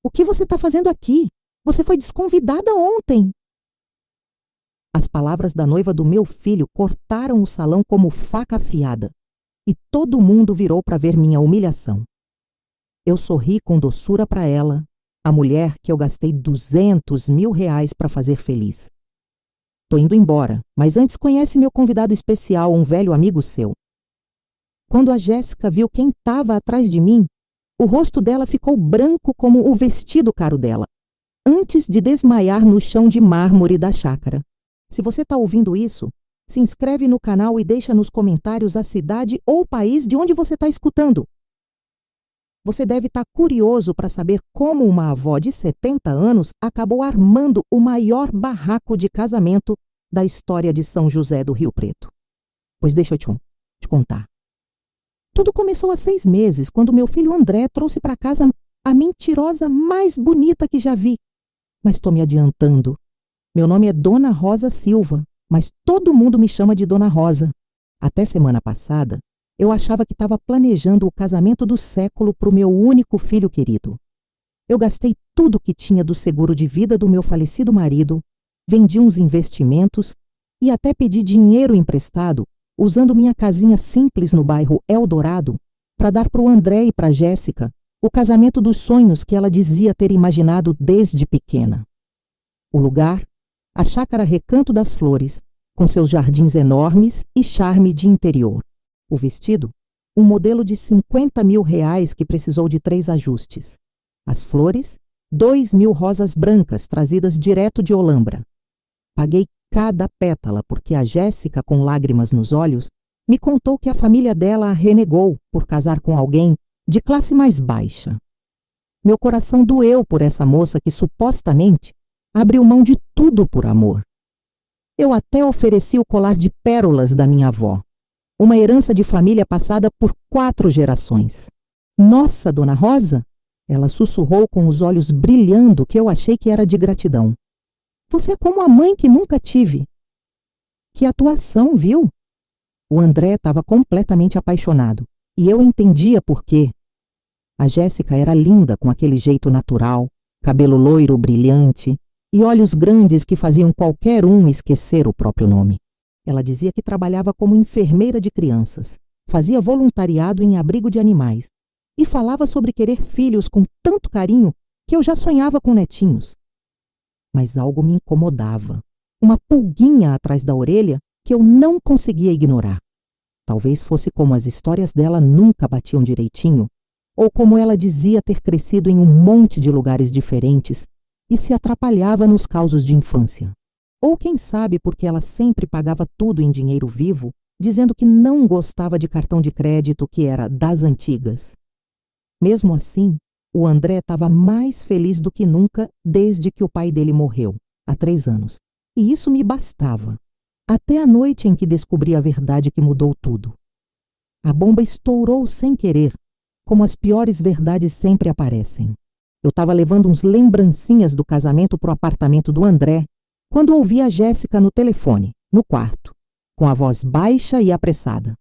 O que você está fazendo aqui? Você foi desconvidada ontem. As palavras da noiva do meu filho cortaram o salão como faca afiada, e todo mundo virou para ver minha humilhação. Eu sorri com doçura para ela, a mulher que eu gastei 200 mil reais para fazer feliz. Tô indo embora, mas antes conhece meu convidado especial, um velho amigo seu. Quando a Jéssica viu quem estava atrás de mim, o rosto dela ficou branco como o vestido caro dela, antes de desmaiar no chão de mármore da chácara. Se você está ouvindo isso, se inscreve no canal e deixa nos comentários a cidade ou o país de onde você está escutando. Você deve estar curioso para saber como uma avó de 70 anos acabou armando o maior barraco de casamento da história de São José do Rio Preto. Pois deixa eu te contar. Tudo começou há 6 meses, quando meu filho André trouxe para casa a mentirosa mais bonita que já vi. Mas estou me adiantando. Meu nome é Dona Rosa Silva, mas todo mundo me chama de Dona Rosa. Até semana passada, eu achava que estava planejando o casamento do século para o meu único filho querido. Eu gastei tudo que tinha do seguro de vida do meu falecido marido, vendi uns investimentos e até pedi dinheiro emprestado, usando minha casinha simples no bairro Eldorado, para dar para o André e para a Jéssica o casamento dos sonhos que ela dizia ter imaginado desde pequena. O lugar, a chácara Recanto das Flores, com seus jardins enormes e charme de interior. O vestido, um modelo de 50 mil reais que precisou de 3 ajustes. As flores, 2.000 rosas brancas trazidas direto de Olambra. Paguei cada pétala porque a Jéssica, com lágrimas nos olhos, me contou que a família dela a renegou por casar com alguém de classe mais baixa. Meu coração doeu por essa moça que supostamente abriu mão de tudo por amor. Eu até ofereci o colar de pérolas da minha avó, uma herança de família passada por 4 gerações. Nossa, Dona Rosa, ela sussurrou com os olhos brilhando, que eu achei que era de gratidão. Você é como a mãe que nunca tive. Que atuação, viu? O André estava completamente apaixonado, e eu entendia por quê. A Jéssica era linda com aquele jeito natural, cabelo loiro brilhante e olhos grandes que faziam qualquer um esquecer o próprio nome. Ela dizia que trabalhava como enfermeira de crianças, fazia voluntariado em abrigo de animais e falava sobre querer filhos com tanto carinho que eu já sonhava com netinhos. Mas algo me incomodava, uma pulguinha atrás da orelha que eu não conseguia ignorar. Talvez fosse como as histórias dela nunca batiam direitinho, ou como ela dizia ter crescido em um monte de lugares diferentes e se atrapalhava nos causos de infância. Ou quem sabe porque ela sempre pagava tudo em dinheiro vivo, dizendo que não gostava de cartão de crédito que era das antigas. Mesmo assim, o André estava mais feliz do que nunca desde que o pai dele morreu, há 3 anos. E isso me bastava. Até a noite em que descobri a verdade que mudou tudo. A bomba estourou sem querer, como as piores verdades sempre aparecem. Eu estava levando uns lembrancinhas do casamento para o apartamento do André, quando ouvi a Jéssica no telefone, no quarto, com a voz baixa e apressada.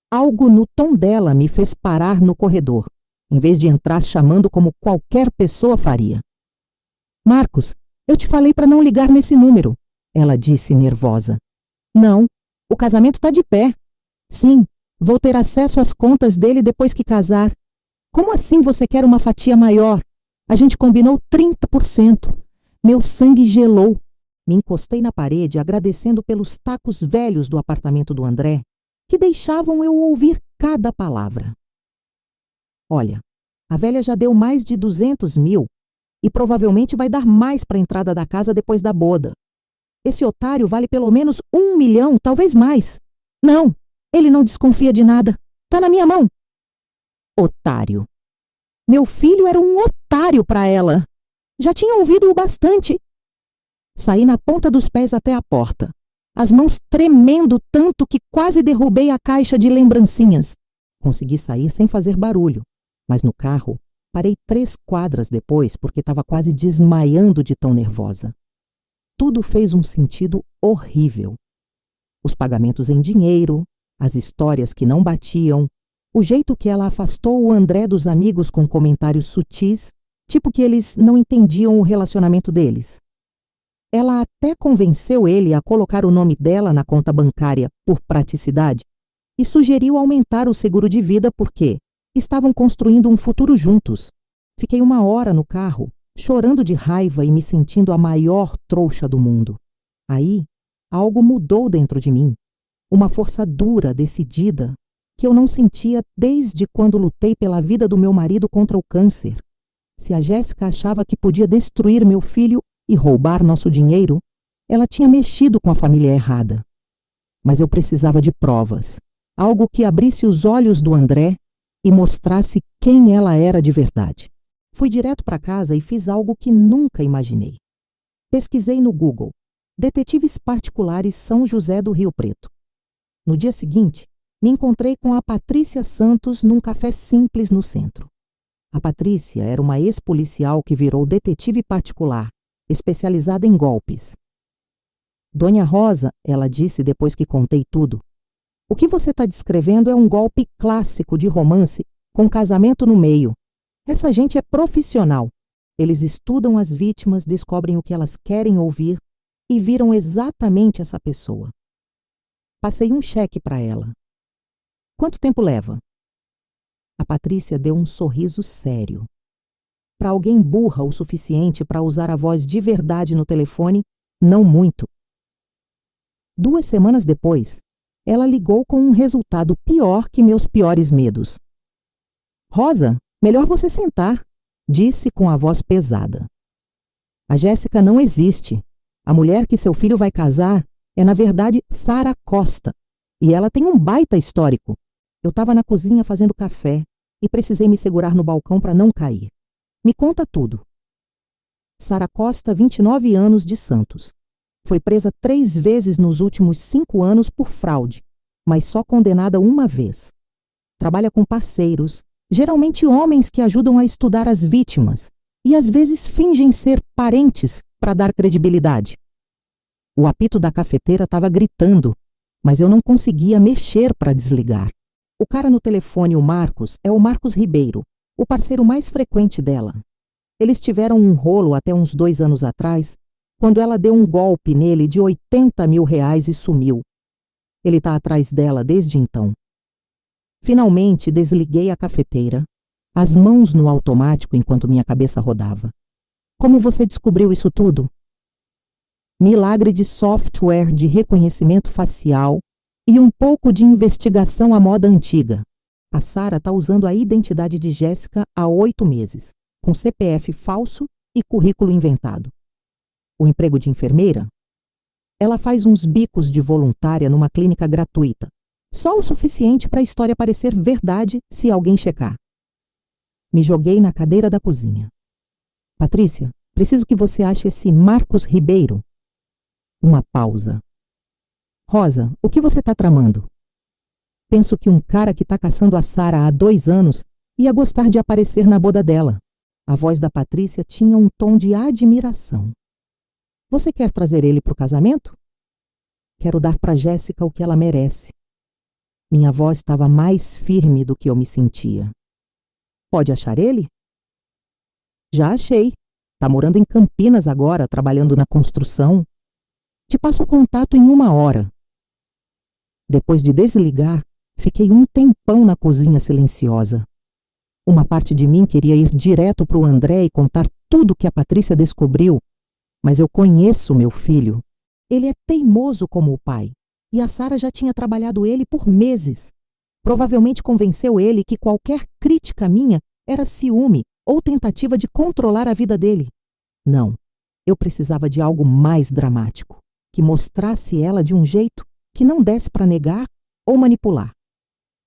Algo no tom dela me fez parar no corredor, em vez de entrar chamando como qualquer pessoa faria. Marcos, eu te falei para não ligar nesse número, ela disse nervosa. Não, o casamento está de pé. Sim, vou ter acesso às contas dele depois que casar. Como assim você quer uma fatia maior? A gente combinou 30%. Meu sangue gelou. Me encostei na parede agradecendo pelos tacos velhos do apartamento do André, que deixavam eu ouvir cada palavra. Olha, a velha já deu mais de 200 mil e provavelmente vai dar mais para a entrada da casa depois da boda. Esse otário vale pelo menos 1 milhão, talvez mais. Não, ele não desconfia de nada. Tá na minha mão. Otário. Meu filho era um otário para ela. Já tinha ouvido o bastante. Saí na ponta dos pés até a porta, as mãos tremendo tanto que quase derrubei a caixa de lembrancinhas. Consegui sair sem fazer barulho, mas no carro parei 3 quadras depois porque estava quase desmaiando de tão nervosa. Tudo fez um sentido horrível. Os pagamentos em dinheiro, as histórias que não batiam, o jeito que ela afastou o André dos amigos com comentários sutis, tipo que eles não entendiam o relacionamento deles. Ela até convenceu ele a colocar o nome dela na conta bancária por praticidade e sugeriu aumentar o seguro de vida porque estavam construindo um futuro juntos. Fiquei 1 hora no carro, chorando de raiva e me sentindo a maior trouxa do mundo. Aí, algo mudou dentro de mim. Uma força dura, decidida, que eu não sentia desde quando lutei pela vida do meu marido contra o câncer. Se a Jéssica achava que podia destruir meu filho e roubar nosso dinheiro, ela tinha mexido com a família errada. Mas eu precisava de provas, algo que abrisse os olhos do André e mostrasse quem ela era de verdade. Fui direto para casa e fiz algo que nunca imaginei. Pesquisei no Google, Detetives Particulares São José do Rio Preto. No dia seguinte, me encontrei com a Patrícia Santos num café simples no centro. A Patrícia era uma ex-policial que virou detetive particular, especializada em golpes. Dona Rosa, ela disse depois que contei tudo, o que você está descrevendo é um golpe clássico de romance com casamento no meio. Essa gente é profissional. Eles estudam as vítimas, descobrem o que elas querem ouvir e viram exatamente essa pessoa. Passei um cheque para ela. Quanto tempo leva? A Patrícia deu um sorriso sério. Para alguém burra o suficiente para usar a voz de verdade no telefone, não muito. 2 semanas depois, ela ligou com um resultado pior que meus piores medos. Rosa, melhor você sentar, disse com a voz pesada. A Jéssica não existe. A mulher que seu filho vai casar é, na verdade, Sara Costa. E ela tem um baita histórico. Eu estava na cozinha fazendo café e precisei me segurar no balcão para não cair. Me conta tudo. Sara Costa, 29 anos, de Santos. Foi presa 3 vezes nos últimos 5 anos por fraude, mas só condenada 1 vez. Trabalha com parceiros, geralmente homens que ajudam a estudar as vítimas e às vezes fingem ser parentes para dar credibilidade. O apito da cafeteira estava gritando, mas eu não conseguia mexer para desligar. O cara no telefone, o Marcos, é o Marcos Ribeiro, o parceiro mais frequente dela. Eles tiveram um rolo até uns 2 anos atrás, quando ela deu um golpe nele de R$80 mil e sumiu. Ele está atrás dela desde então. Finalmente desliguei a cafeteira, as mãos no automático enquanto minha cabeça rodava. Como você descobriu isso tudo? Milagre de software de reconhecimento facial e um pouco de investigação à moda antiga. A Sara está usando a identidade de Jéssica há 8 meses, com CPF falso e currículo inventado. O emprego de enfermeira? Ela faz uns bicos de voluntária numa clínica gratuita, só o suficiente para a história parecer verdade se alguém checar. Me joguei na cadeira da cozinha. Patrícia, preciso que você ache esse Marcos Ribeiro. Uma pausa. Rosa, o que você está tramando? Penso que um cara que está caçando a Sara há 2 anos ia gostar de aparecer na boda dela. A voz da Patrícia tinha um tom de admiração. Você quer trazer ele para o casamento? Quero dar para Jéssica o que ela merece. Minha voz estava mais firme do que eu me sentia. Pode achar ele? Já achei. Está morando em Campinas agora, trabalhando na construção. Te passo o contato em 1 hora. Depois de desligar, fiquei um tempão na cozinha silenciosa. Uma parte de mim queria ir direto para o André e contar tudo que a Patrícia descobriu, mas eu conheço meu filho. Ele é teimoso como o pai, e a Sara já tinha trabalhado ele por meses. Provavelmente convenceu ele que qualquer crítica minha era ciúme ou tentativa de controlar a vida dele. Não, eu precisava de algo mais dramático, que mostrasse ela de um jeito que não desse para negar ou manipular.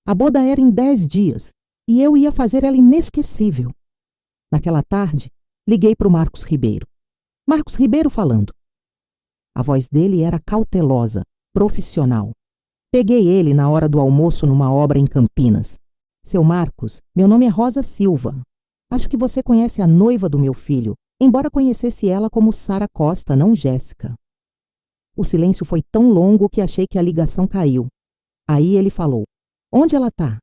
A boda era em 10 dias, e eu ia fazer ela inesquecível. Naquela tarde, liguei para o Marcos Ribeiro. Marcos Ribeiro falando. A voz dele era cautelosa, profissional. Peguei ele na hora do almoço numa obra em Campinas. Seu Marcos, meu nome é Rosa Silva. Acho que você conhece a noiva do meu filho, embora conhecesse ela como Sara Costa, não Jéssica. O silêncio foi tão longo que achei que a ligação caiu. Aí ele falou. Onde ela está?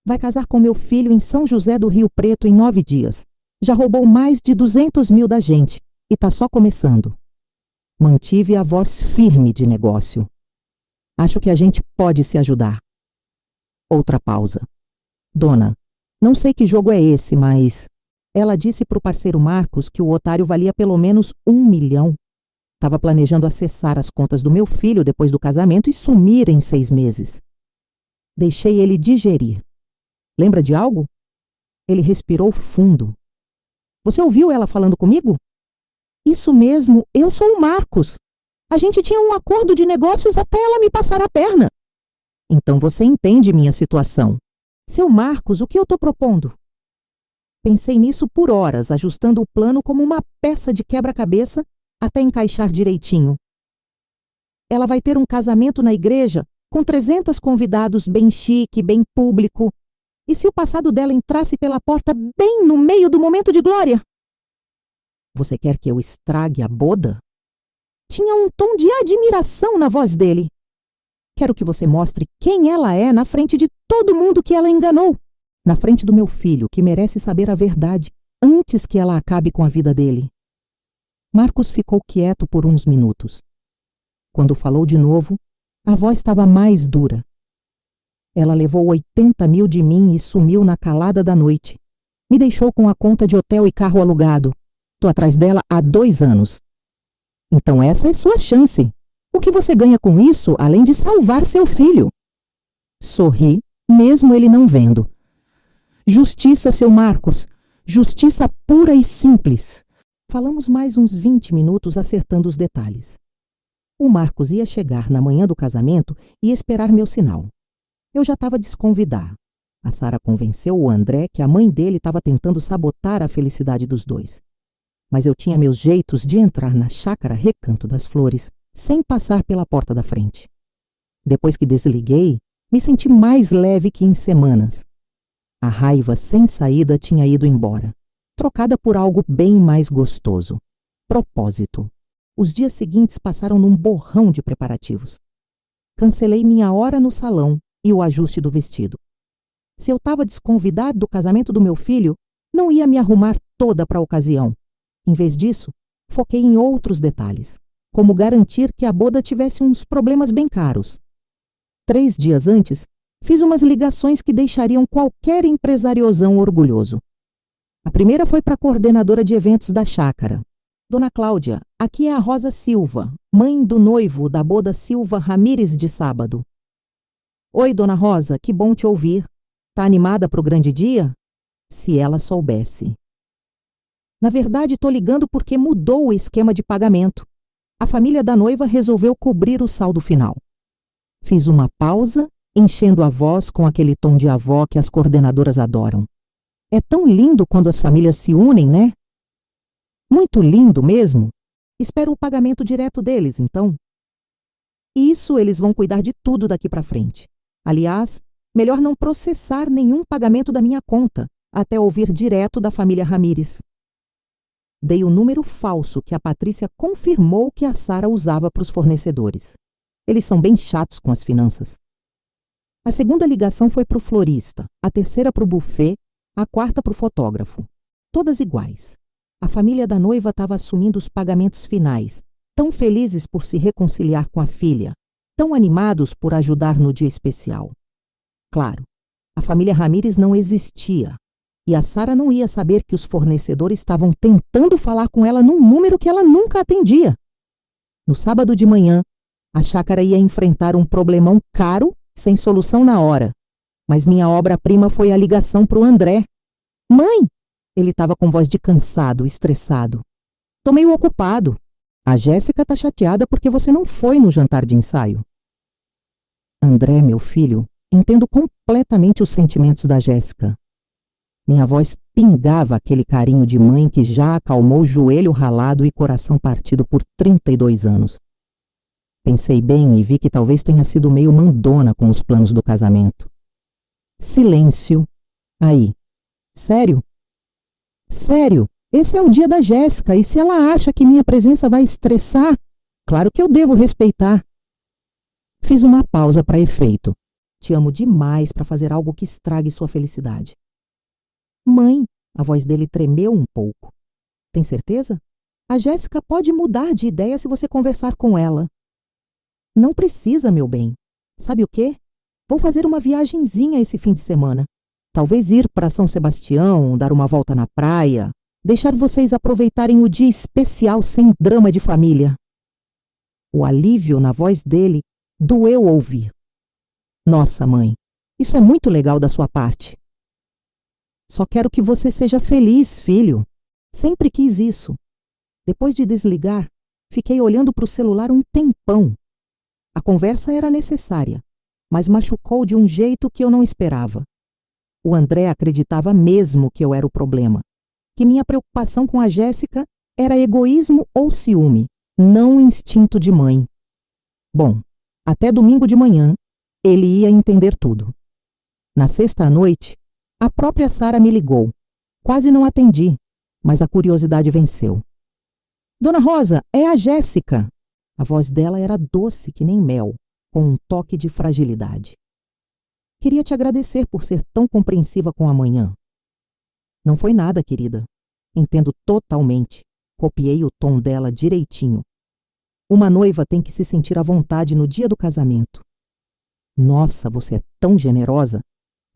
Vai casar com meu filho em São José do Rio Preto em 9 dias. Já roubou mais de 200 mil da gente e tá só começando. Mantive a voz firme de negócio. Acho que a gente pode se ajudar. Outra pausa. Dona, não sei que jogo é esse, mas... Ela disse pro parceiro Marcos que o otário valia pelo menos 1 milhão. Tava planejando acessar as contas do meu filho depois do casamento e sumir em 6 meses. Deixei ele digerir. Lembra de algo? Ele respirou fundo. Você ouviu ela falando comigo? Isso mesmo, eu sou o Marcos. A gente tinha um acordo de negócios até ela me passar a perna. Então você entende minha situação. Seu Marcos, o que eu tô propondo? Pensei nisso por horas, ajustando o plano como uma peça de quebra-cabeça até encaixar direitinho. Ela vai ter um casamento na igreja com 300 convidados, bem chique, bem público. E se o passado dela entrasse pela porta bem no meio do momento de glória? Você quer que eu estrague a boda? Tinha um tom de admiração na voz dele. Quero que você mostre quem ela é na frente de todo mundo que ela enganou. Na frente do meu filho, que merece saber a verdade antes que ela acabe com a vida dele. Marcos ficou quieto por uns minutos. Quando falou de novo, a voz estava mais dura. Ela levou 80 mil de mim e sumiu na calada da noite. Me deixou com a conta de hotel e carro alugado. Tô atrás dela há 2 anos. Então essa é sua chance. O que você ganha com isso, além de salvar seu filho? Sorri, mesmo ele não vendo. Justiça, seu Marcos. Justiça pura e simples. Falamos mais uns 20 minutos acertando os detalhes. O Marcos ia chegar na manhã do casamento e esperar meu sinal. Eu já estava desconvidar. A Sara convenceu o André que a mãe dele estava tentando sabotar a felicidade dos dois. Mas eu tinha meus jeitos de entrar na chácara Recanto das Flores sem passar pela porta da frente. Depois que desliguei, me senti mais leve que em semanas. A raiva sem saída tinha ido embora, trocada por algo bem mais gostoso. Propósito. Os dias seguintes passaram num borrão de preparativos. Cancelei minha hora no salão e o ajuste do vestido. Se eu estava desconvidado do casamento do meu filho, não ia me arrumar toda para a ocasião. Em vez disso, foquei em outros detalhes, como garantir que a boda tivesse uns problemas bem caros. 3 dias antes, fiz umas ligações que deixariam qualquer empresariozão orgulhoso. A primeira foi para a coordenadora de eventos da chácara. Dona Cláudia, aqui é a Rosa Silva, mãe do noivo da boda Silva Ramírez de sábado. Oi, Dona Rosa, que bom te ouvir. Tá animada para o grande dia? Se ela soubesse. Na verdade, tô ligando porque mudou o esquema de pagamento. A família da noiva resolveu cobrir o saldo final. Fiz uma pausa, enchendo a voz com aquele tom de avó que as coordenadoras adoram. É tão lindo quando as famílias se unem, né? Muito lindo mesmo. Espero o pagamento direto deles, então. Isso eles vão cuidar de tudo daqui para frente. Aliás, melhor não processar nenhum pagamento da minha conta, até ouvir direto da família Ramírez. Dei o número falso que a Patrícia confirmou que a Sara usava para os fornecedores. Eles são bem chatos com as finanças. A segunda ligação foi para o florista, a terceira para o buffet, a quarta para o fotógrafo. Todas iguais. A família da noiva estava assumindo os pagamentos finais, tão felizes por se reconciliar com a filha, tão animados por ajudar no dia especial. Claro, a família Ramírez não existia, e a Sara não ia saber que os fornecedores estavam tentando falar com ela num número que ela nunca atendia. No sábado de manhã, a chácara ia enfrentar um problemão caro, sem solução na hora. Mas minha obra-prima foi a ligação para o André. Mãe! Ele estava com voz de cansado, estressado. Tô meio ocupado. A Jéssica tá chateada porque você não foi no jantar de ensaio. André, meu filho, entendo completamente os sentimentos da Jéssica. Minha voz pingava aquele carinho de mãe que já acalmou joelho ralado e coração partido por 32 anos. Pensei bem e vi que talvez tenha sido meio mandona com os planos do casamento. Silêncio. Aí. Sério? Sério, esse é o dia da Jéssica e se ela acha que minha presença vai estressar, claro que eu devo respeitar. Fiz uma pausa para efeito. Te amo demais para fazer algo que estrague sua felicidade. Mãe, A voz dele tremeu um pouco. Tem certeza? A Jéssica pode mudar de ideia se você conversar com ela. Não precisa, meu bem. Sabe o quê? Vou fazer uma viagenzinha esse fim de semana. Talvez ir para São Sebastião, dar uma volta na praia, deixar vocês aproveitarem o dia especial sem drama de família. O alívio na voz dele doeu ouvir. Nossa, mãe, isso é muito legal da sua parte. Só quero que você seja feliz, filho. Sempre quis isso. Depois de desligar, fiquei olhando para o celular um tempão. A conversa era necessária, mas machucou de um jeito que eu não esperava. O André acreditava mesmo que eu era o problema, que minha preocupação com a Jéssica era egoísmo ou ciúme, não instinto de mãe. Bom, até domingo de manhã, ele ia entender tudo. Na sexta à noite, a própria Sara me ligou. Quase não atendi, mas a curiosidade venceu. Dona Rosa, é a Jéssica. A voz dela era doce que nem mel, com um toque de fragilidade. Queria te agradecer por ser tão compreensiva com a manhã. Não foi nada, querida. Entendo totalmente. Copiei o tom dela direitinho. Uma noiva tem que se sentir à vontade no dia do casamento. Nossa, você é tão generosa.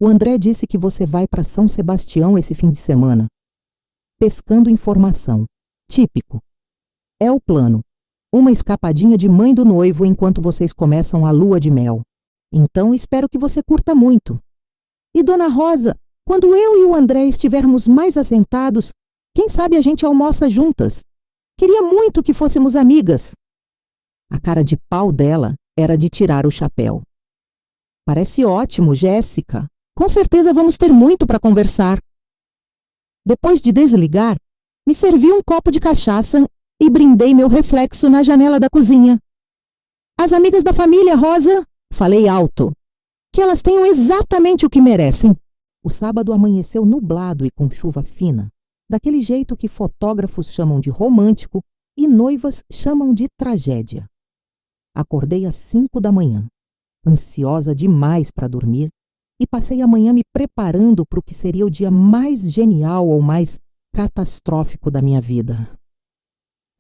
O André disse que você vai para São Sebastião esse fim de semana. Pescando informação. Típico. É o plano. Uma escapadinha de mãe do noivo enquanto vocês começam a lua de mel. Então espero que você curta muito. E Dona Rosa, quando eu e o André estivermos mais assentados, quem sabe a gente almoça juntas? Queria muito que fôssemos amigas. A cara de pau dela era de tirar o chapéu. Parece ótimo, Jéssica. Com certeza vamos ter muito para conversar. Depois de desligar, me servi um copo de cachaça e brindei meu reflexo na janela da cozinha. As amigas da família, Rosa, falei alto, que elas tenham exatamente o que merecem. O sábado amanheceu nublado e com chuva fina, daquele jeito que fotógrafos chamam de romântico e noivas chamam de tragédia. Acordei às 5 da manhã, ansiosa demais para dormir, e passei a manhã me preparando para o que seria o dia mais genial ou mais catastrófico da minha vida.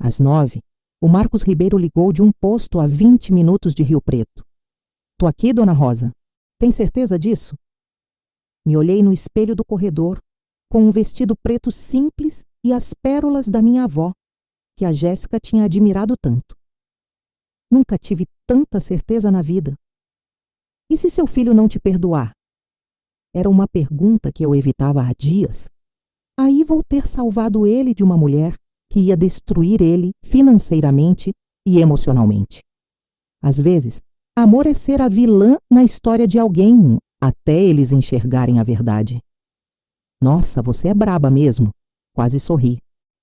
Às 9, o Marcos Ribeiro ligou de um posto a 20 minutos de Rio Preto. Tô aqui, Dona Rosa. Tem certeza disso? Me olhei no espelho do corredor, com um vestido preto simples e as pérolas da minha avó, que a Jéssica tinha admirado tanto. Nunca tive tanta certeza na vida. E se seu filho não te perdoar? Era uma pergunta que eu evitava há dias. Aí vou ter salvado ele de uma mulher que ia destruir ele financeiramente e emocionalmente. Às vezes, amor é ser a vilã na história de alguém, até eles enxergarem a verdade. Nossa, você é braba mesmo. Quase sorri.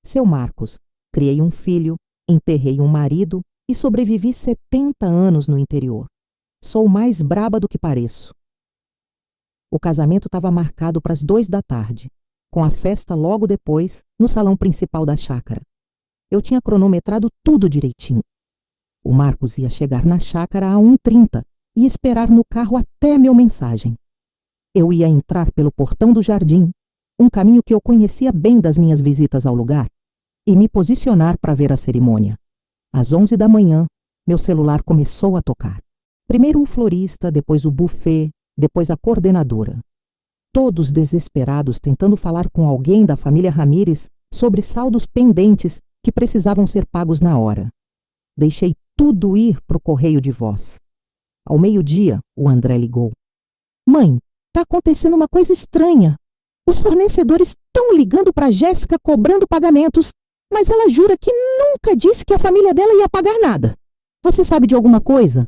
Seu Marcos, criei um filho, enterrei um marido e sobrevivi 70 anos no interior. Sou mais braba do que pareço. O casamento estava marcado para as 2 da tarde, com a festa logo depois, no salão principal da chácara. Eu tinha cronometrado tudo direitinho. O Marcos ia chegar na chácara a 1h30 e esperar no carro até meu mensagem. Eu ia entrar pelo portão do jardim, um caminho que eu conhecia bem das minhas visitas ao lugar, e me posicionar para ver a cerimônia. Às 11 da manhã, meu celular começou a tocar. Primeiro o florista, depois o buffet, depois a coordenadora. Todos desesperados tentando falar com alguém da família Ramírez sobre saldos pendentes que precisavam ser pagos na hora. Deixei tudo ir pro correio de voz. Ao meio-dia, o André ligou. Mãe, tá acontecendo uma coisa estranha. Os fornecedores estão ligando para Jéssica cobrando pagamentos, mas ela jura que nunca disse que a família dela ia pagar nada. Você sabe de alguma coisa?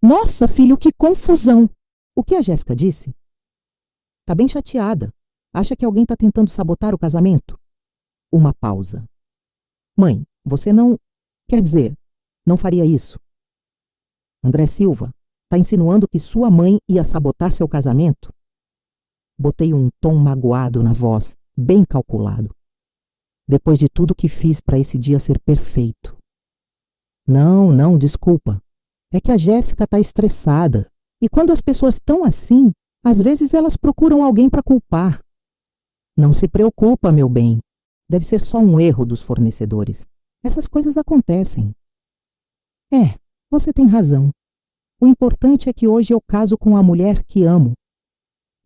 Nossa, filho, que confusão! O que a Jéssica disse? Tá bem chateada. Acha que alguém tá tentando sabotar o casamento? Uma pausa. Mãe, você não... Quer dizer, não faria isso? André Silva, tá insinuando que sua mãe ia sabotar seu casamento? Botei um tom magoado na voz, bem calculado. Depois de tudo que fiz para esse dia ser perfeito. Não, desculpa. É que a Jéssica tá estressada. E quando as pessoas estão assim, às vezes elas procuram alguém para culpar. Não se preocupa, meu bem. Deve ser só um erro dos fornecedores. Essas coisas acontecem. Você tem razão. O importante é que hoje eu caso com a mulher que amo.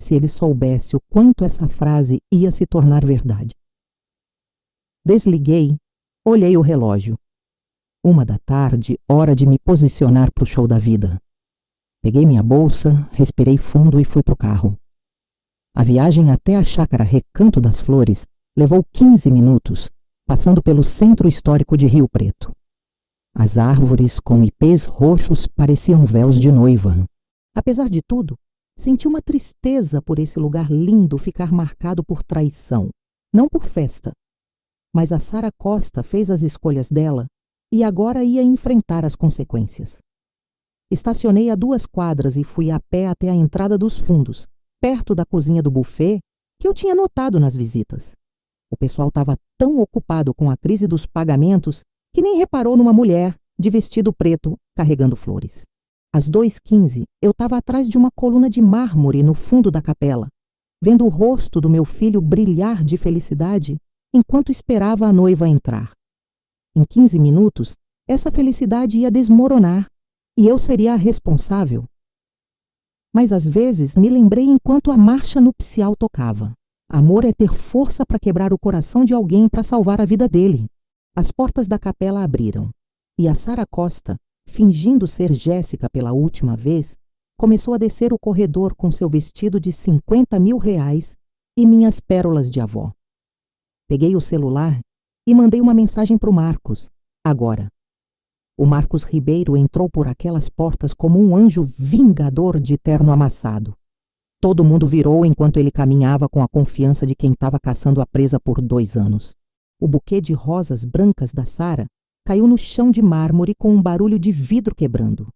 Se ele soubesse o quanto essa frase ia se tornar verdade. Desliguei, olhei o relógio. 1 da tarde, hora de me posicionar para o show da vida. Peguei minha bolsa, respirei fundo e fui para o carro. A viagem até a chácara Recanto das Flores levou 15 minutos, passando pelo centro histórico de Rio Preto. As árvores com ipês roxos pareciam véus de noiva. Apesar de tudo, senti uma tristeza por esse lugar lindo ficar marcado por traição, não por festa. Mas a Sara Costa fez as escolhas dela e agora ia enfrentar as consequências. Estacionei a 2 quadras e fui a pé até a entrada dos fundos, perto da cozinha do buffet, que eu tinha notado nas visitas. O pessoal estava tão ocupado com a crise dos pagamentos que nem reparou numa mulher de vestido preto carregando flores. Às 2h15, eu estava atrás de uma coluna de mármore no fundo da capela, vendo o rosto do meu filho brilhar de felicidade enquanto esperava a noiva entrar. Em 15 minutos, essa felicidade ia desmoronar e eu seria a responsável. Mas às vezes me lembrei enquanto a marcha nupcial tocava. Amor é ter força para quebrar o coração de alguém para salvar a vida dele. As portas da capela abriram e a Sara Costa, fingindo ser Jéssica pela última vez, começou a descer o corredor com seu vestido de 50 mil reais e minhas pérolas de avó. Peguei o celular e mandei uma mensagem para o Marcos, agora. O Marcos Ribeiro entrou por aquelas portas como um anjo vingador de terno amassado. Todo mundo virou enquanto ele caminhava com a confiança de quem estava caçando a presa por 2 anos. O buquê de rosas brancas da Sara caiu no chão de mármore com um barulho de vidro quebrando.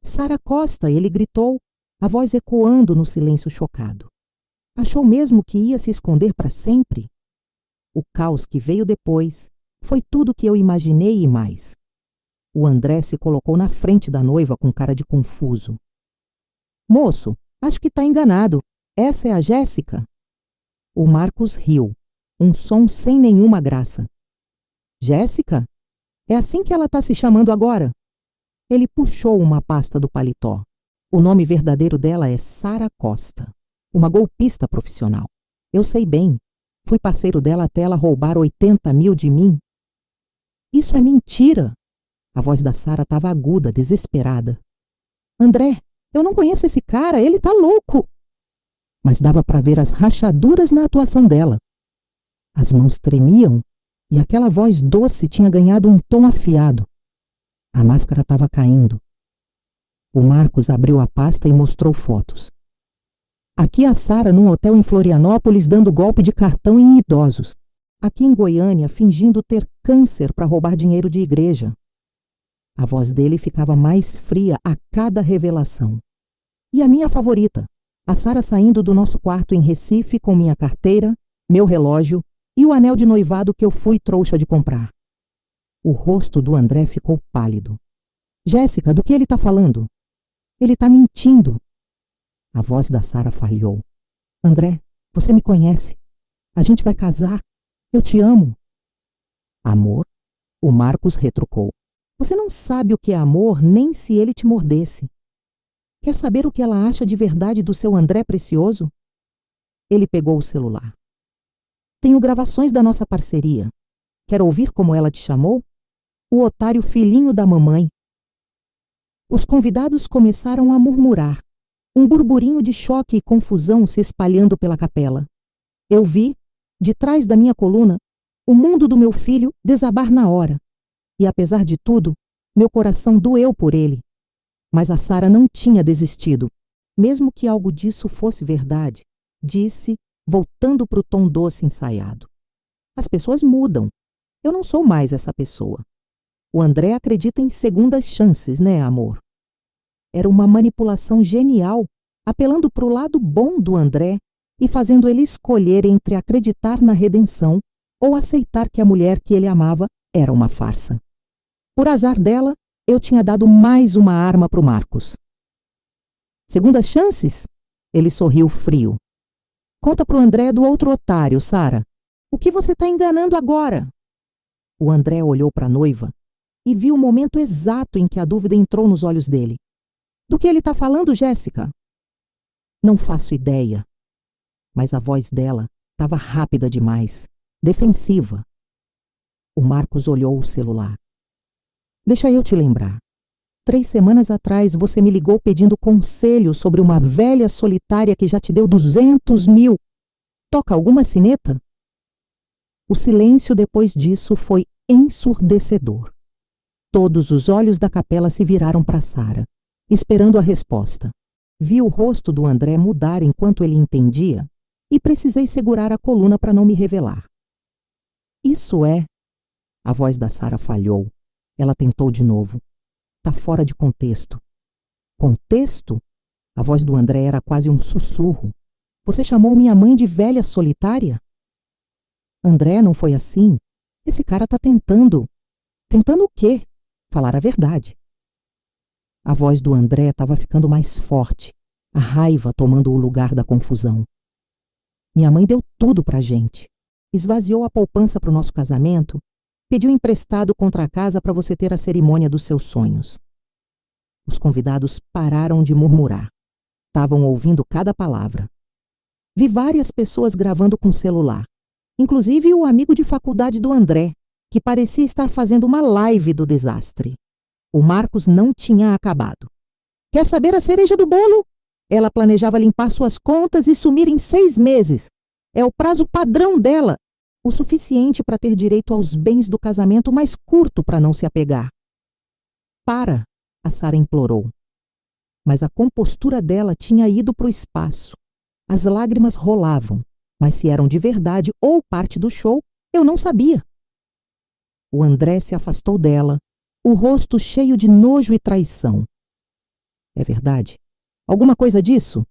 Sara Costa, ele gritou, a voz ecoando no silêncio chocado. Achou mesmo que ia se esconder para sempre? O caos que veio depois foi tudo que eu imaginei e mais. O André se colocou na frente da noiva com cara de confuso. Moço, acho que está enganado. Essa é a Jéssica? O Marcos riu, um som sem nenhuma graça. Jéssica? É assim que ela está se chamando agora? Ele puxou uma pasta do paletó. O nome verdadeiro dela é Sara Costa, uma golpista profissional. Eu sei bem. Fui parceiro dela até ela roubar 80 mil de mim. Isso é mentira. A voz da Sara estava aguda, desesperada. André, eu não conheço esse cara, ele tá louco. Mas dava para ver as rachaduras na atuação dela. As mãos tremiam e aquela voz doce tinha ganhado um tom afiado. A máscara estava caindo. O Marcos abriu a pasta e mostrou fotos. Aqui a Sara num hotel em Florianópolis dando golpe de cartão em idosos. Aqui em Goiânia fingindo ter câncer para roubar dinheiro de igreja. A voz dele ficava mais fria a cada revelação. E a minha favorita, a Sara saindo do nosso quarto em Recife com minha carteira, meu relógio e o anel de noivado que eu fui trouxa de comprar. O rosto do André ficou pálido. Jéssica, do que ele está falando? Ele está mentindo. A voz da Sara falhou. André, você me conhece. A gente vai casar. Eu te amo. Amor? O Marcos retrucou. Você não sabe o que é amor nem se ele te mordesse. Quer saber o que ela acha de verdade do seu André precioso? Ele pegou o celular. Tenho gravações da nossa parceria. Quer ouvir como ela te chamou? O otário filhinho da mamãe. Os convidados começaram a murmurar. Um burburinho de choque e confusão se espalhando pela capela. Eu vi, de trás da minha coluna, o mundo do meu filho desabar na hora. E apesar de tudo, meu coração doeu por ele. Mas a Sara não tinha desistido. Mesmo que algo disso fosse verdade, disse, voltando para o tom doce ensaiado. As pessoas mudam. Eu não sou mais essa pessoa. O André acredita em segundas chances, né, amor? Era uma manipulação genial, apelando para o lado bom do André e fazendo ele escolher entre acreditar na redenção ou aceitar que a mulher que ele amava era uma farsa. Por azar dela, eu tinha dado mais uma arma para o Marcos. Segundas chances? Ele sorriu frio. conta pro André do outro otário, Sara. O que você está enganando agora? O André olhou para a noiva e viu o momento exato em que a dúvida entrou nos olhos dele. Do que ele está falando, Jéssica? Não faço ideia. Mas a voz dela estava rápida demais, defensiva. O Marcos olhou o celular. Deixa eu te lembrar. 3 semanas atrás você me ligou pedindo conselho sobre uma velha solitária que já te deu 200 mil. Toca alguma sineta? O silêncio depois disso foi ensurdecedor. Todos os olhos da capela se viraram para Sara, esperando a resposta. Vi o rosto do André mudar enquanto ele entendia e precisei segurar a coluna para não me revelar. Isso é... A voz da Sara falhou. Ela tentou de novo. Tá fora de contexto. Contexto? A voz do André era quase um sussurro. Você chamou minha mãe de velha solitária? André, não foi assim. Esse cara tá tentando. Tentando o quê? Falar a verdade. A voz do André estava ficando mais forte, a raiva tomando o lugar da confusão. Minha mãe deu tudo pra gente. Esvaziou a poupança pro nosso casamento, pediu emprestado contra a casa para você ter a cerimônia dos seus sonhos. Os convidados pararam de murmurar. Estavam ouvindo cada palavra. Vi várias pessoas gravando com celular, inclusive o amigo de faculdade do André, que parecia estar fazendo uma live do desastre. O Marcos não tinha acabado. Quer saber a cereja do bolo? Ela planejava limpar suas contas e sumir em 6 meses. É o prazo padrão dela, o suficiente para ter direito aos bens do casamento mais curto para não se apegar. Para, a Sara implorou. Mas a compostura dela tinha ido para o espaço. As lágrimas rolavam, mas se eram de verdade ou parte do show, eu não sabia. O André se afastou dela, o rosto cheio de nojo e traição. É verdade? Alguma coisa disso?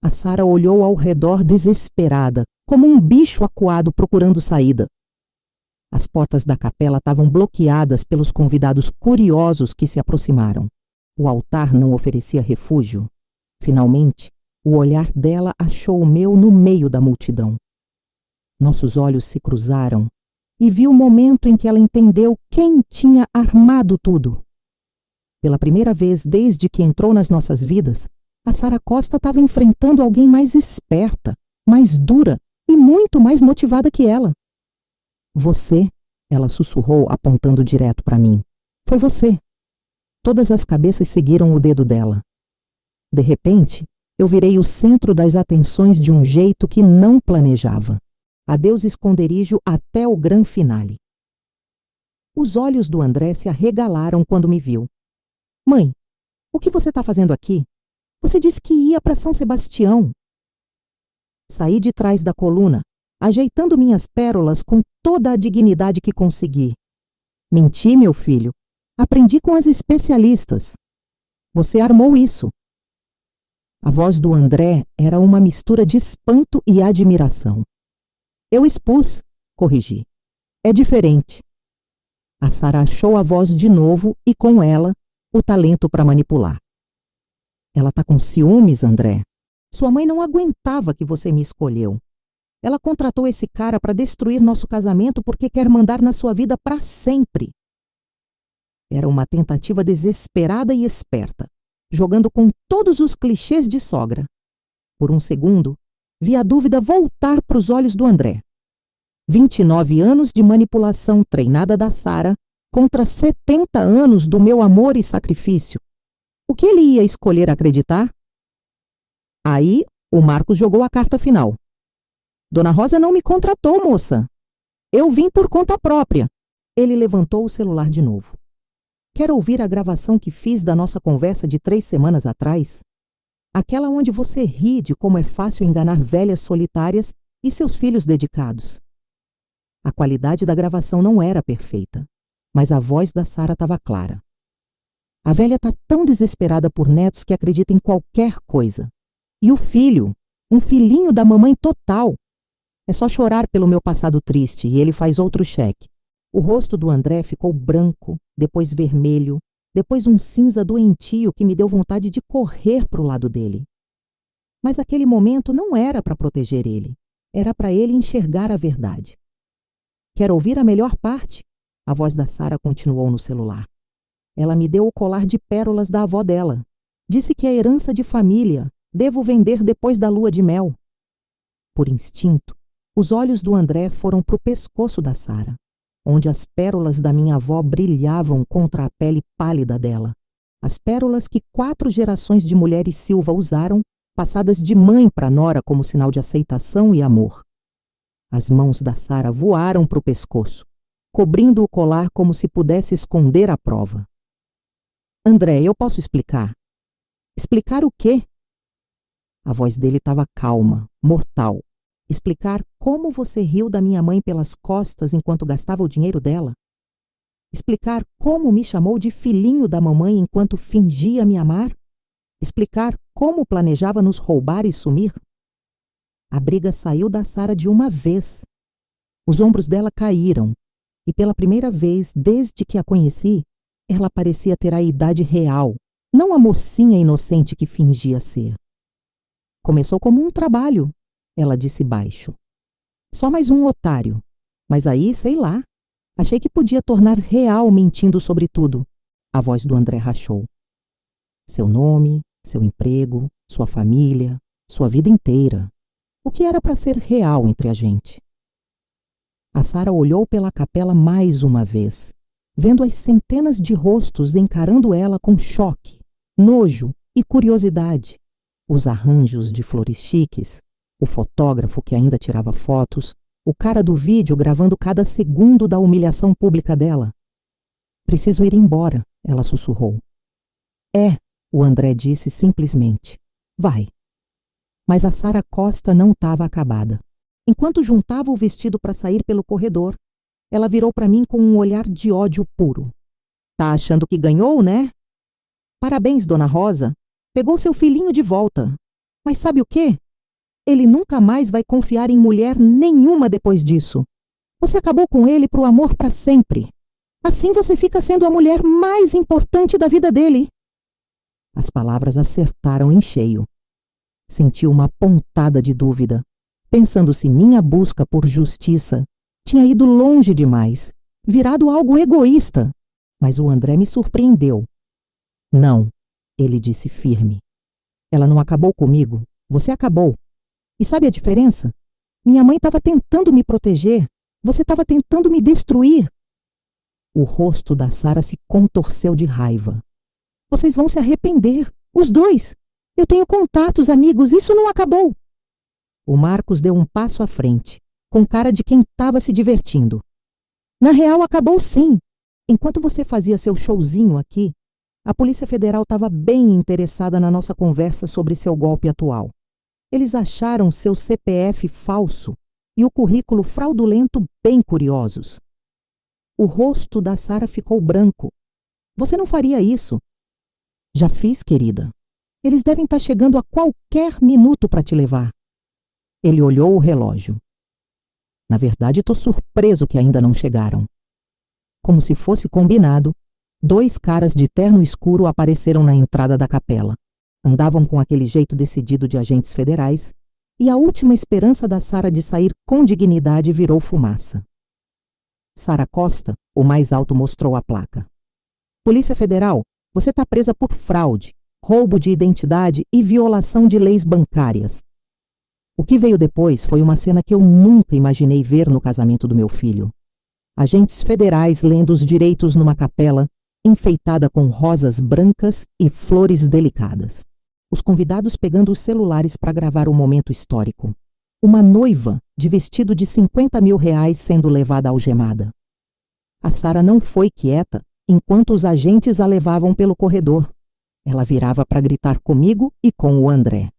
A Sara olhou ao redor desesperada, como um bicho acuado procurando saída. As portas da capela estavam bloqueadas pelos convidados curiosos que se aproximaram. O altar não oferecia refúgio. Finalmente, o olhar dela achou o meu no meio da multidão. Nossos olhos se cruzaram e vi o momento em que ela entendeu quem tinha armado tudo. Pela primeira vez desde que entrou nas nossas vidas, a Sara Costa estava enfrentando alguém mais esperta, mais dura e muito mais motivada que ela. Você, ela sussurrou apontando direto para mim. Foi você. Todas as cabeças seguiram o dedo dela. De repente, eu virei o centro das atenções de um jeito que não planejava. Adeus esconderijo até o gran finale. Os olhos do André se arregalaram quando me viu. Mãe, o que você está fazendo aqui? Você disse que ia para São Sebastião. Saí de trás da coluna, ajeitando minhas pérolas com toda a dignidade que consegui. Menti, meu filho. Aprendi com as especialistas. Você armou isso. A voz do André era uma mistura de espanto e admiração. Eu expus, corrigi. É diferente. A Sara achou a voz de novo e, com ela, o talento para manipular. Ela tá com ciúmes, André. Sua mãe não aguentava que você me escolheu. Ela contratou esse cara para destruir nosso casamento porque quer mandar na sua vida para sempre. Era uma tentativa desesperada e esperta, jogando com todos os clichês de sogra. Por um segundo, vi a dúvida voltar para os olhos do André. 29 anos de manipulação treinada da Sara contra 70 anos do meu amor e sacrifício. O que ele ia escolher acreditar? Aí, o Marcos jogou a carta final. Dona Rosa não me contratou, moça. Eu vim por conta própria. Ele levantou o celular de novo. Quer ouvir a gravação que fiz da nossa conversa de 3 semanas atrás? Aquela onde você ri de como é fácil enganar velhas solitárias e seus filhos dedicados. A qualidade da gravação não era perfeita, mas a voz da Sara estava clara. A velha está tão desesperada por netos que acredita em qualquer coisa. E o filho, um filhinho da mamãe total. É só chorar pelo meu passado triste e ele faz outro cheque. O rosto do André ficou branco, depois vermelho, depois um cinza doentio que me deu vontade de correr para o lado dele. Mas aquele momento não era para proteger ele. Era para ele enxergar a verdade. Quer ouvir a melhor parte? A voz da Sara continuou no celular. Ela me deu o colar de pérolas da avó dela. Disse que é herança de família. Devo vender depois da lua de mel. Por instinto, os olhos do André foram para o pescoço da Sara, onde as pérolas da minha avó brilhavam contra a pele pálida dela. As pérolas que 4 gerações de mulheres Silva usaram, passadas de mãe para nora como sinal de aceitação e amor. As mãos da Sara voaram para o pescoço, cobrindo o colar como se pudesse esconder a prova. André, eu posso explicar? Explicar o quê? A voz dele estava calma, mortal. Explicar como você riu da minha mãe pelas costas enquanto gastava o dinheiro dela? Explicar como me chamou de filhinho da mamãe enquanto fingia me amar? Explicar como planejava nos roubar e sumir? A briga saiu da Sara de uma vez. Os ombros dela caíram, e pela primeira vez desde que a conheci, ela parecia ter a idade real, não a mocinha inocente que fingia ser. Começou como um trabalho, ela disse baixo. Só mais um otário, mas aí, sei lá, achei que podia tornar real mentindo sobre tudo. A voz do André rachou. Seu nome, seu emprego, sua família, sua vida inteira. O que era para ser real entre a gente? A Sara olhou pela capela mais uma vez, vendo as centenas de rostos encarando ela com choque, nojo e curiosidade. Os arranjos de flores chiques, o fotógrafo que ainda tirava fotos, o cara do vídeo gravando cada segundo da humilhação pública dela. Preciso ir embora, ela sussurrou. O André disse simplesmente. Vai. Mas a Sara Costa não estava acabada. Enquanto juntava o vestido para sair pelo corredor, ela virou para mim com um olhar de ódio puro. Tá achando que ganhou, né? Parabéns, Dona Rosa. Pegou seu filhinho de volta. Mas sabe o quê? Ele nunca mais vai confiar em mulher nenhuma depois disso. Você acabou com ele pro amor para sempre. Assim você fica sendo a mulher mais importante da vida dele. As palavras acertaram em cheio. Senti uma pontada de dúvida, pensando se minha busca por justiça tinha ido longe demais, virado algo egoísta. Mas o André me surpreendeu. Não, ele disse firme. Ela não acabou comigo, você acabou. E sabe a diferença? Minha mãe estava tentando me proteger, você estava tentando me destruir. O rosto da Sara se contorceu de raiva. Vocês vão se arrepender, os dois. Eu tenho contatos, amigos, isso não acabou. O Marcos deu um passo à frente, com cara de quem estava se divertindo. Na real, acabou sim. Enquanto você fazia seu showzinho aqui, a Polícia Federal estava bem interessada na nossa conversa sobre seu golpe atual. Eles acharam seu CPF falso e o currículo fraudulento bem curiosos. O rosto da Sara ficou branco. Você não faria isso. Já fiz, querida. Eles devem estar chegando a qualquer minuto para te levar. Ele olhou o relógio. Na verdade, estou surpreso que ainda não chegaram. Como se fosse combinado, 2 caras de terno escuro apareceram na entrada da capela. Andavam com aquele jeito decidido de agentes federais, e a última esperança da Sara de sair com dignidade virou fumaça. Sara Costa, o mais alto, mostrou a placa. Polícia Federal, você está presa por fraude, roubo de identidade e violação de leis bancárias. O que veio depois foi uma cena que eu nunca imaginei ver no casamento do meu filho. Agentes federais lendo os direitos numa capela, enfeitada com rosas brancas e flores delicadas. Os convidados pegando os celulares para gravar o momento histórico. Uma noiva de vestido de R$50 mil sendo levada algemada. A Sara não foi quieta enquanto os agentes a levavam pelo corredor. Ela virava para gritar comigo e com o André.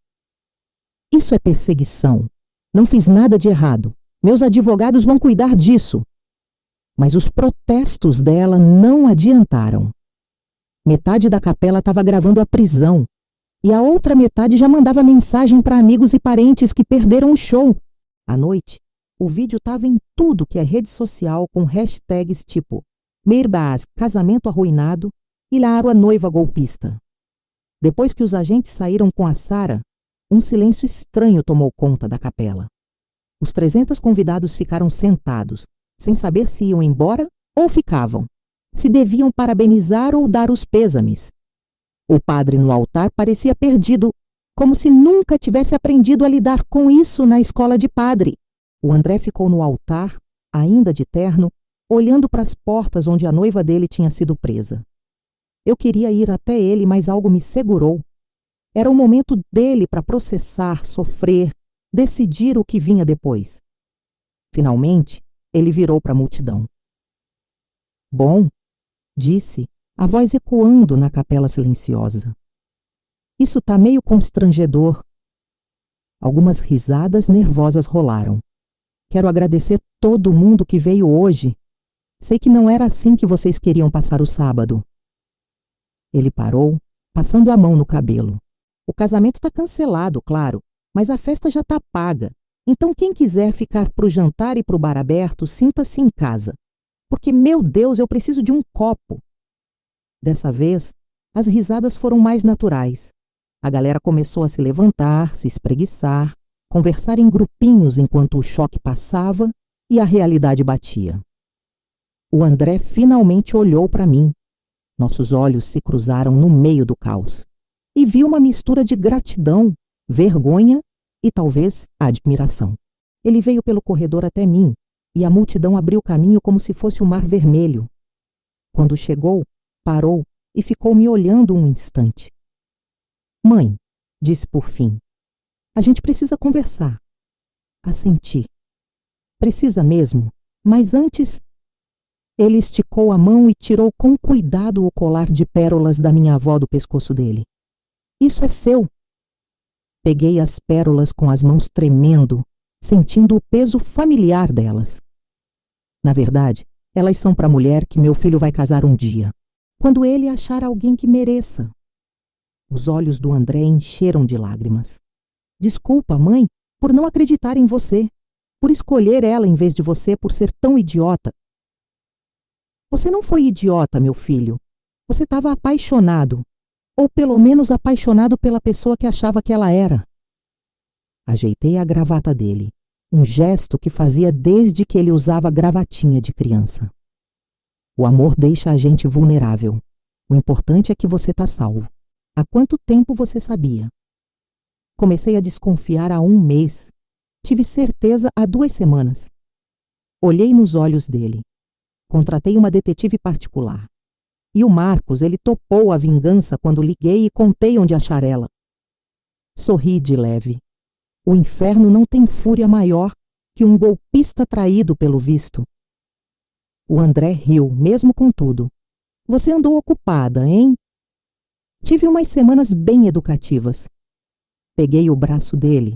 Isso é perseguição. Não fiz nada de errado. Meus advogados vão cuidar disso. Mas os protestos dela não adiantaram. Metade da capela estava gravando a prisão. E a outra metade já mandava mensagem para amigos e parentes que perderam o show. À noite, o vídeo estava em tudo que é rede social com hashtags tipo Mirbas, casamento arruinado, e Laro, a noiva golpista. Depois que os agentes saíram com a Sara, Um silêncio estranho tomou conta da capela. Os 300 convidados ficaram sentados, sem saber se iam embora ou ficavam, se deviam parabenizar ou dar os pêsames. O padre no altar parecia perdido, como se nunca tivesse aprendido a lidar com isso na escola de padre. O André ficou no altar, ainda de terno, olhando para as portas onde a noiva dele tinha sido presa. Eu queria ir até ele, mas algo me segurou. Era o momento dele para processar, sofrer, decidir o que vinha depois. Finalmente, ele virou para a multidão. Bom, disse, a voz ecoando na capela silenciosa. Isso tá meio constrangedor. Algumas risadas nervosas rolaram. Quero agradecer todo mundo que veio hoje. Sei que não era assim que vocês queriam passar o sábado. Ele parou, passando a mão no cabelo. O casamento está cancelado, claro, mas a festa já está paga. Então quem quiser ficar pro jantar e pro bar aberto, sinta-se em casa. Porque, meu Deus, eu preciso de um copo. Dessa vez, as risadas foram mais naturais. A galera começou a se levantar, se espreguiçar, conversar em grupinhos enquanto o choque passava e a realidade batia. O André finalmente olhou para mim. Nossos olhos se cruzaram no meio do caos. E vi uma mistura de gratidão, vergonha e talvez admiração. Ele veio pelo corredor até mim e a multidão abriu caminho como se fosse o Mar Vermelho. Quando chegou, parou e ficou me olhando um instante. Mãe, disse por fim, a gente precisa conversar. Assenti. Precisa mesmo, mas antes... Ele esticou a mão e tirou com cuidado o colar de pérolas da minha avó do pescoço dele. Isso é seu. Peguei as pérolas com as mãos tremendo, sentindo o peso familiar delas. Na verdade, elas são para a mulher que meu filho vai casar um dia, quando ele achar alguém que mereça. Os olhos do André encheram de lágrimas. Desculpa, mãe, por não acreditar em você, por escolher ela em vez de você, por ser tão idiota. Você não foi idiota, meu filho. Você estava apaixonado. Ou pelo menos apaixonado pela pessoa que achava que ela era. Ajeitei a gravata dele. Um gesto que fazia desde que ele usava gravatinha de criança. O amor deixa a gente vulnerável. O importante é que você está salvo. Há quanto tempo você sabia? Comecei a desconfiar há 1 mês. Tive certeza há 2 semanas. Olhei nos olhos dele. Contratei uma detetive particular. E o Marcos, ele topou a vingança quando liguei e contei onde achar ela. Sorri de leve. O inferno não tem fúria maior que um golpista traído pelo visto. O André riu, mesmo com tudo. Você andou ocupada, hein? Tive umas semanas bem educativas. Peguei o braço dele.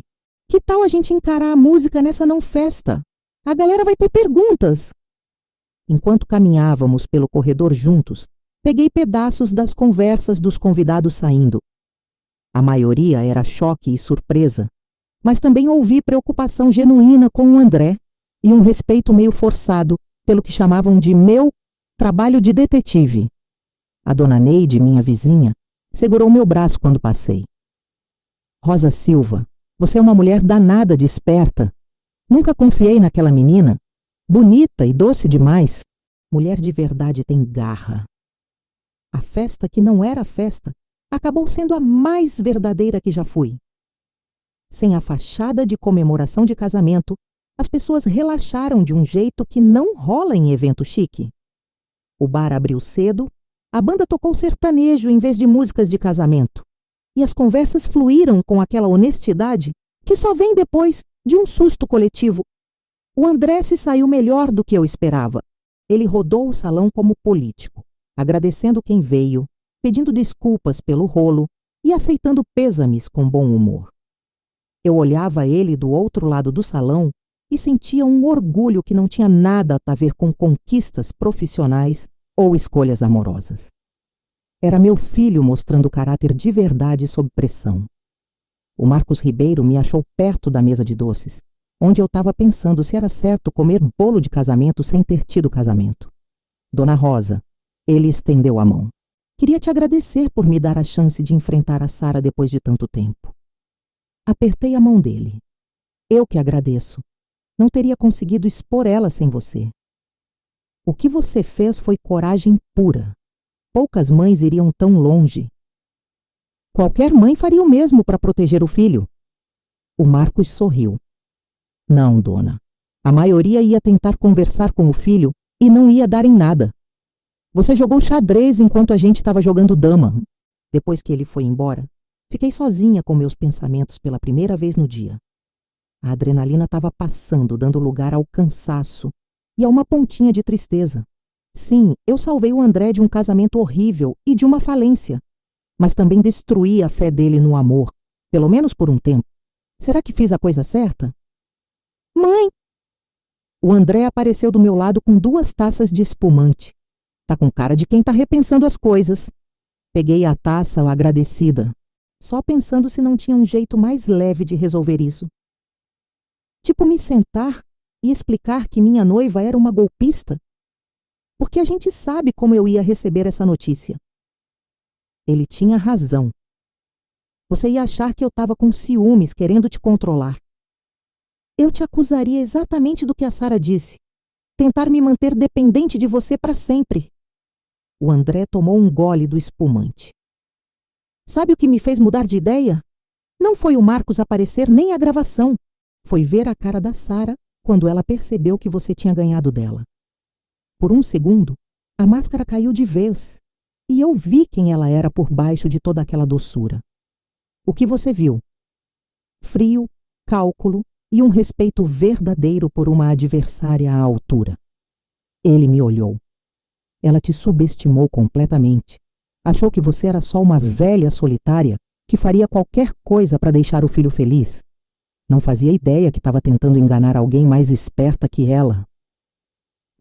Que tal a gente encarar a música nessa não festa? A galera vai ter perguntas. Enquanto caminhávamos pelo corredor juntos, peguei pedaços das conversas dos convidados saindo. A maioria era choque e surpresa, mas também ouvi preocupação genuína com o André e um respeito meio forçado pelo que chamavam de meu trabalho de detetive. A dona Neide, minha vizinha, segurou meu braço quando passei. Rosa Silva, você é uma mulher danada de esperta. Nunca confiei naquela menina. Bonita e doce demais. Mulher de verdade tem garra. A festa que não era festa acabou sendo a mais verdadeira que já fui. Sem a fachada de comemoração de casamento, as pessoas relaxaram de um jeito que não rola em evento chique. O bar abriu cedo, a banda tocou sertanejo em vez de músicas de casamento, e as conversas fluíram com aquela honestidade que só vem depois de um susto coletivo. O André se saiu melhor do que eu esperava. Ele rodou o salão como político, agradecendo quem veio, pedindo desculpas pelo rolo e aceitando pêsames com bom humor. Eu olhava ele do outro lado do salão e sentia um orgulho que não tinha nada a ver com conquistas profissionais ou escolhas amorosas. Era meu filho mostrando caráter de verdade sob pressão. O Marcos Ribeiro me achou perto da mesa de doces, onde eu estava pensando se era certo comer bolo de casamento sem ter tido casamento. Dona Rosa, ele estendeu a mão. Queria te agradecer por me dar a chance de enfrentar a Sara depois de tanto tempo. Apertei a mão dele. Eu que agradeço. Não teria conseguido expor ela sem você. O que você fez foi coragem pura. Poucas mães iriam tão longe. Qualquer mãe faria o mesmo para proteger o filho. O Marcos sorriu. Não, dona. A maioria ia tentar conversar com o filho e não ia dar em nada. Você jogou xadrez enquanto a gente estava jogando dama. Depois que ele foi embora, fiquei sozinha com meus pensamentos pela primeira vez no dia. A adrenalina estava passando, dando lugar ao cansaço e a uma pontinha de tristeza. Sim, eu salvei o André de um casamento horrível e de uma falência, mas também destruí a fé dele no amor, pelo menos por um tempo. Será que fiz a coisa certa? Mãe! O André apareceu do meu lado com 2 taças de espumante. Tá com cara de quem tá repensando as coisas. Peguei a taça agradecida, só pensando se não tinha um jeito mais leve de resolver isso. Tipo me sentar e explicar que minha noiva era uma golpista? Porque a gente sabe como eu ia receber essa notícia. Ele tinha razão. Você ia achar que eu estava com ciúmes, querendo te controlar. Eu te acusaria exatamente do que a Sara disse. Tentar me manter dependente de você para sempre. O André tomou um gole do espumante. Sabe o que me fez mudar de ideia? Não foi o Marcos aparecer nem a gravação. Foi ver a cara da Sara quando ela percebeu que você tinha ganhado dela. Por um segundo, a máscara caiu de vez e eu vi quem ela era por baixo de toda aquela doçura. O que você viu? Frio, cálculo e um respeito verdadeiro por uma adversária à altura. Ele me olhou. Ela te subestimou completamente. Achou que você era só uma velha solitária que faria qualquer coisa para deixar o filho feliz. Não fazia ideia que estava tentando enganar alguém mais esperta que ela.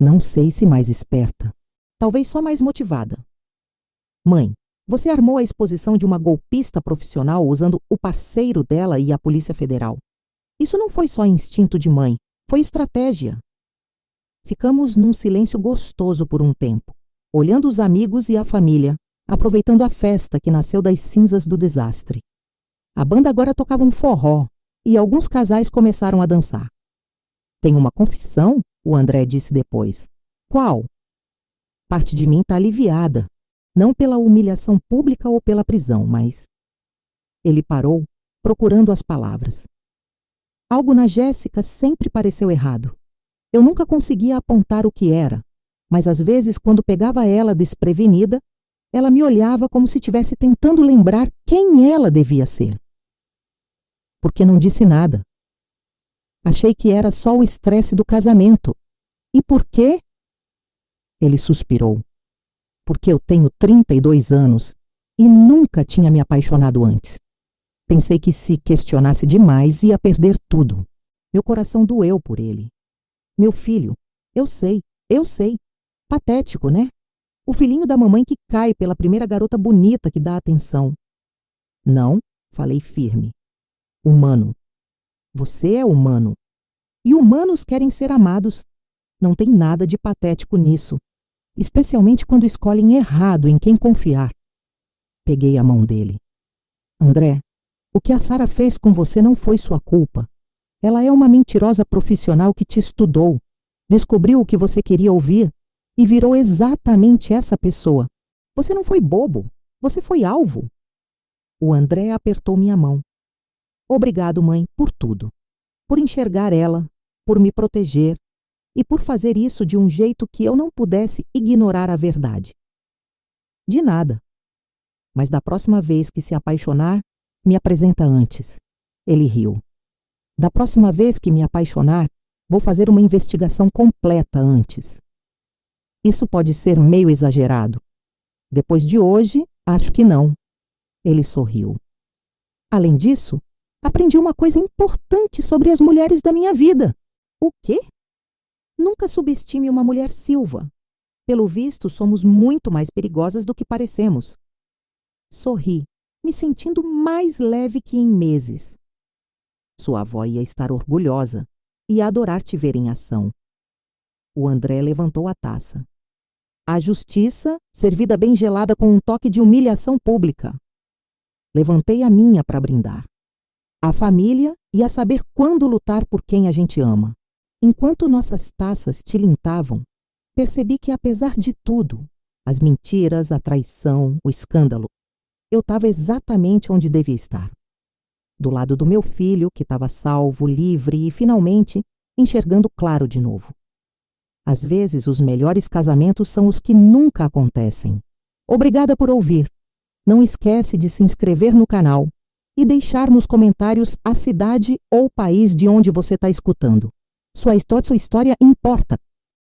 Não sei se mais esperta. Talvez só mais motivada. Mãe, você armou a exposição de uma golpista profissional usando o parceiro dela e a Polícia Federal. Isso não foi só instinto de mãe, foi estratégia. Ficamos num silêncio gostoso por um tempo, olhando os amigos e a família, aproveitando a festa que nasceu das cinzas do desastre. A banda agora tocava um forró e alguns casais começaram a dançar. Tem uma confissão? O André disse depois. Qual? Parte de mim está aliviada, não pela humilhação pública ou pela prisão, mas... Ele parou, procurando as palavras. Algo na Jéssica sempre pareceu errado. Eu nunca conseguia apontar o que era, mas às vezes, quando pegava ela desprevenida, ela me olhava como se estivesse tentando lembrar quem ela devia ser. Porque não disse nada. Achei que era só o estresse do casamento. E por quê? Ele suspirou. Porque eu tenho 32 anos e nunca tinha me apaixonado antes. Pensei que se questionasse demais ia perder tudo. Meu coração doeu por ele. Meu filho, eu sei. Patético, né? O filhinho da mamãe que cai pela primeira garota bonita que dá atenção. Não, falei firme. Humano. Você é humano. E humanos querem ser amados. Não tem nada de patético nisso. Especialmente quando escolhem errado em quem confiar. Peguei a mão dele. André, o que a Sara fez com você não foi sua culpa. Ela é uma mentirosa profissional que te estudou, descobriu o que você queria ouvir e virou exatamente essa pessoa. Você não foi bobo, você foi alvo. O André apertou minha mão. Obrigado, mãe, por tudo. Por enxergar ela, por me proteger e por fazer isso de um jeito que eu não pudesse ignorar a verdade. De nada. Mas da próxima vez que se apaixonar, me apresenta antes. Ele riu. Da próxima vez que me apaixonar, vou fazer uma investigação completa antes. Isso pode ser meio exagerado. Depois de hoje, acho que não. Ele sorriu. Além disso, aprendi uma coisa importante sobre as mulheres da minha vida. O quê? Nunca subestime uma mulher Silva. Pelo visto, somos muito mais perigosas do que parecemos. Sorri, me sentindo mais leve que em meses. Sua avó ia estar orgulhosa e ia adorar te ver em ação. O André levantou a taça. A justiça, servida bem gelada com um toque de humilhação pública. Levantei a minha para brindar. a família e a saber quando lutar por quem a gente ama. Enquanto nossas taças tilintavam, percebi que, apesar de tudo, as mentiras, a traição, o escândalo, eu estava exatamente onde devia estar. Do lado do meu filho, que estava salvo, livre e, finalmente, enxergando claro de novo. Às vezes, os melhores casamentos são os que nunca acontecem. Obrigada por ouvir. Não esquece de se inscrever no canal e deixar nos comentários a cidade ou país de onde você está escutando. Sua história importa.